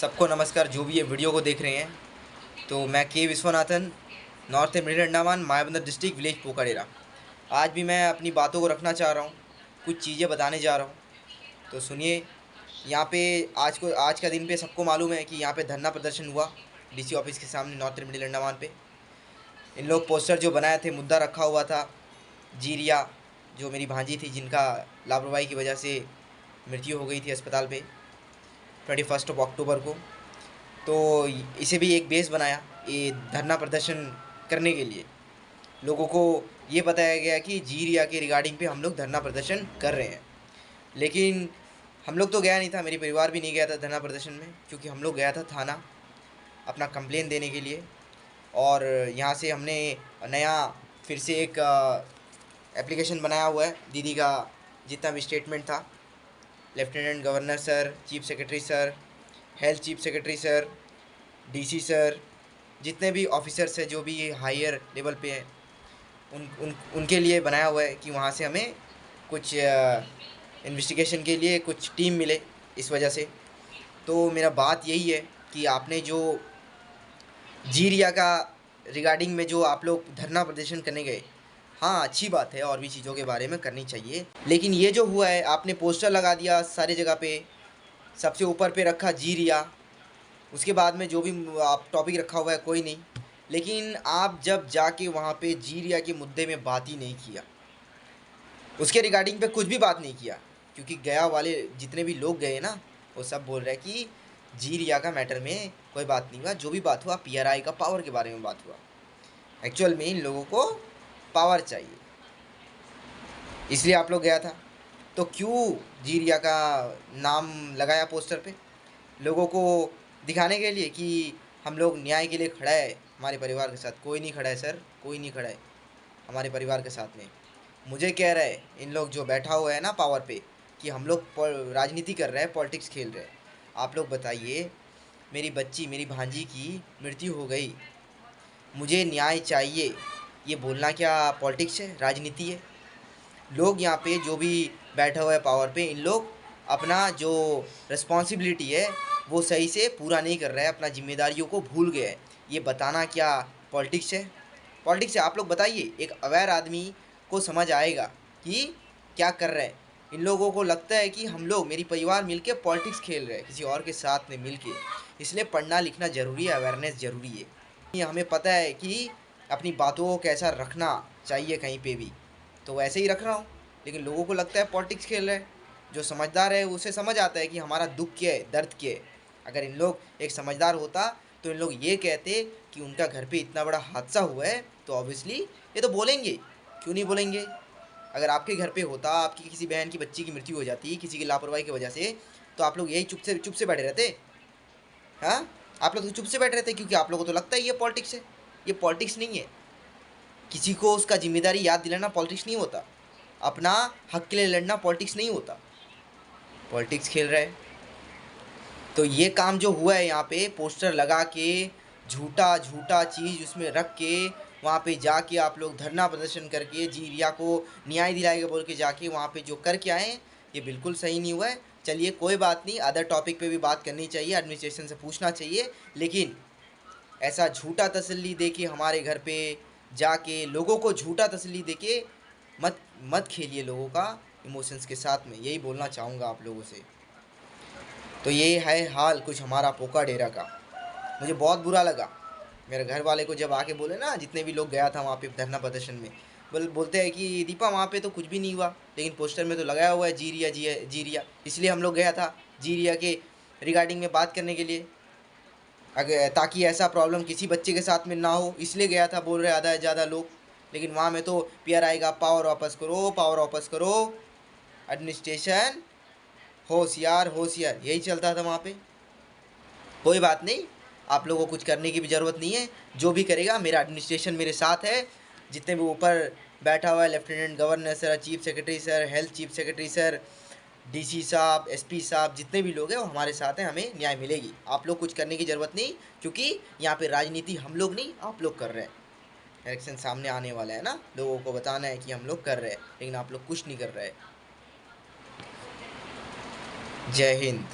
सबको नमस्कार, जो भी ये वीडियो को देख रहे हैं। तो मैं K Viswanathan, North Middle Andaman, Mayabunder district, village Pokadera. आज भी मैं अपनी बातों को रखना चाह रहा हूँ, कुछ चीज़ें बताने जा रहा हूँ। तो सुनिए। यहाँ पे आज का दिन पे सबको मालूम है कि यहाँ पे धरना प्रदर्शन हुआ डीसी ऑफिस के सामने, नॉर्थ मिडिल अंडमान पे। इन लोग पोस्टर जो बनाए थे, मुद्दा रखा हुआ था जीरिया, जो मेरी भांजी थी, जिनका लापरवाही की वजह से मृत्यु हो गई थी अस्पताल पे 21 अक्टूबर को। तो इसे भी एक बेस बनाया ये धरना प्रदर्शन करने के लिए। लोगों को ये बताया गया कि जीरिया के रिगार्डिंग पे हम लोग धरना प्रदर्शन कर रहे हैं। लेकिन हम लोग तो गया नहीं था, मेरी परिवार भी नहीं गया था धरना प्रदर्शन में, क्योंकि हम लोग गया था थाना अपना कंप्लेन देने के लिए। और यहाँ से हमने नया फिर से एक एप्लीकेशन बनाया हुआ है। दीदी का जितना भी स्टेटमेंट था, lieutenant governor sir, chief secretary sir, health chief secretary sir, DC sir, जितने भी ऑफिसर्स हैं जो भी हायर लेवल पे हैं, उनके लिए बनाया हुआ है कि वहाँ से हमें कुछ इन्वेस्टिगेशन के लिए कुछ टीम मिले। इस वजह से तो मेरा बात यही है कि आपने जो जीरिया का रिगार्डिंग में जो आप लोग धरना प्रदर्शन करने गए, हाँ अच्छी बात है, और भी चीज़ों के बारे में करनी चाहिए। लेकिन ये जो हुआ है, आपने पोस्टर लगा दिया सारी जगह पे, सबसे ऊपर पे रखा जीरिया, उसके बाद में जो भी आप टॉपिक रखा हुआ है कोई नहीं। लेकिन आप जब जाके वहाँ पे जीरिया के मुद्दे में बात ही नहीं किया, उसके रिगार्डिंग पे कुछ भी बात नहीं किया, क्योंकि गया वाले जितने भी लोग गए ना, वो सब बोल रहे हैं कि जीरिया का मैटर में कोई बात नहीं हुआ, जो भी बात हुआ पीआरआई का पावर के बारे में बात हुआ। एक्चुअल में इन लोगों को पावर चाहिए, इसलिए आप लोग गया था। तो क्यों जीरिया का नाम लगाया पोस्टर पे? लोगों को दिखाने के लिए कि हम लोग न्याय के लिए खड़ा है हमारे परिवार के साथ। कोई नहीं खड़ा है सर, कोई नहीं खड़ा है हमारे परिवार के साथ में। मुझे कह रहा है इन लोग जो बैठा हुआ है ना पावर पे, कि हम लोग राजनीति कर रहे हैं, पॉलिटिक्स खेल रहे हैं। आप लोग बताइए, मेरी बच्ची, मेरी भांजी की मृत्यु हो गई, मुझे न्याय चाहिए, ये बोलना क्या पॉलिटिक्स है, राजनीति है? लोग यहाँ पे जो भी बैठा हुआ है पावर पे, इन लोग अपना जो रिस्पॉन्सिबिलिटी है वो सही से पूरा नहीं कर रहा है, अपना जिम्मेदारियों को भूल गया है। ये बताना क्या पॉलिटिक्स है? पॉलिटिक्स है? आप लोग बताइए, एक अवेयर आदमी को समझ आएगा कि क्या कर रहे हैं। इन लोगों को लगता है कि हम लोग, मेरी परिवार मिलके पॉलिटिक्स खेल रहे हैं किसी और के साथ में मिलके। इसलिए पढ़ना लिखना ज़रूरी है, अवेयरनेस ज़रूरी है। ये हमें पता है कि अपनी बातों को कैसा रखना चाहिए कहीं पे भी, तो वैसे ही रख रहा हूँ। लेकिन लोगों को लगता है पॉलिटिक्स खेल रहे हैं। जो समझदार है उसे समझ आता है कि हमारा दुख क्या है, दर्द क्या है। अगर इन लोग एक समझदार होता तो इन लोग ये कहते कि उनका घर पे इतना बड़ा हादसा हुआ है, तो ऑब्वियसली ये तो बोलेंगे, क्यों नहीं बोलेंगे? अगर आपके घर पे होता, आपकी किसी बहन की बच्ची की मृत्यु हो जाती किसी की लापरवाही की वजह से, तो आप लोग यही चुप से बैठे रहते? हाँ, आप लोग तो चुप से बैठे रहते, क्योंकि आप लोगों को तो लगता है ये पॉलिटिक्स है। ये पॉलिटिक्स नहीं है। किसी को उसका जिम्मेदारी याद दिलाना पॉलिटिक्स नहीं होता। अपना हक के लिए लड़ना पॉलिटिक्स नहीं होता। पॉलिटिक्स खेल रहा है। तो ये काम जो हुआ है यहाँ पे, पोस्टर लगा के झूठा झूठा चीज़ उसमें रख के, वहाँ पे जाके आप लोग धरना प्रदर्शन करके जीरिया को न्याय दिलाएगा बोल के जाके वहाँ पे जो करके आए, ये बिल्कुल सही नहीं हुआ है। चलिए कोई बात नहीं, अदर टॉपिक पे भी बात करनी चाहिए, एडमिनिस्ट्रेशन से पूछना चाहिए। लेकिन ऐसा झूठा तसल्ली दे के हमारे घर पे जाके लोगों को झूठा तसल्ली दे के मत मत खेलिए लोगों का इमोशंस के साथ में। यही बोलना चाहूँगा आप लोगों से। तो ये है हाल कुछ हमारा पोकाडेरा का। मुझे बहुत बुरा लगा। मेरे घर वाले को जब आके बोले ना, जितने भी लोग गया था वहाँ पे धरना प्रदर्शन में, बोलते हैं कि दीपा वहाँ पे तो कुछ भी नहीं हुआ, लेकिन पोस्टर में तो लगाया हुआ है जीरिया जीरिया। इसलिए हम लोग गया था जीरिया के रिगार्डिंग में बात करने के लिए, अगर ताकि ऐसा प्रॉब्लम किसी बच्चे के साथ में ना हो, इसलिए गया था, बोल रहे आधा से ज़्यादा लोग। लेकिन वहाँ में तो पीआरआई का पावर वापस करो, पावर वापस करो, एडमिनिस्ट्रेशन होशियार होशियार, यही चलता था वहाँ पे। कोई बात नहीं, आप लोगों को कुछ करने की भी ज़रूरत नहीं है। जो भी करेगा, मेरा एडमिनिस्ट्रेशन मेरे साथ है। जितने भी ऊपर बैठा हुआ है, lieutenant governor sir, chief secretary sir, health chief secretary sir, DC साहब, एसपी साहब, जितने भी लोग हैं वो हमारे साथ हैं, हमें न्याय मिलेगी। आप लोग कुछ करने की ज़रूरत नहीं, क्योंकि यहाँ पे राजनीति हम लोग नहीं, आप लोग कर रहे हैं। इलेक्शन सामने आने वाला है ना, लोगों को बताना है कि हम लोग कर रहे हैं, लेकिन आप लोग कुछ नहीं कर रहे हैं। जय हिंद।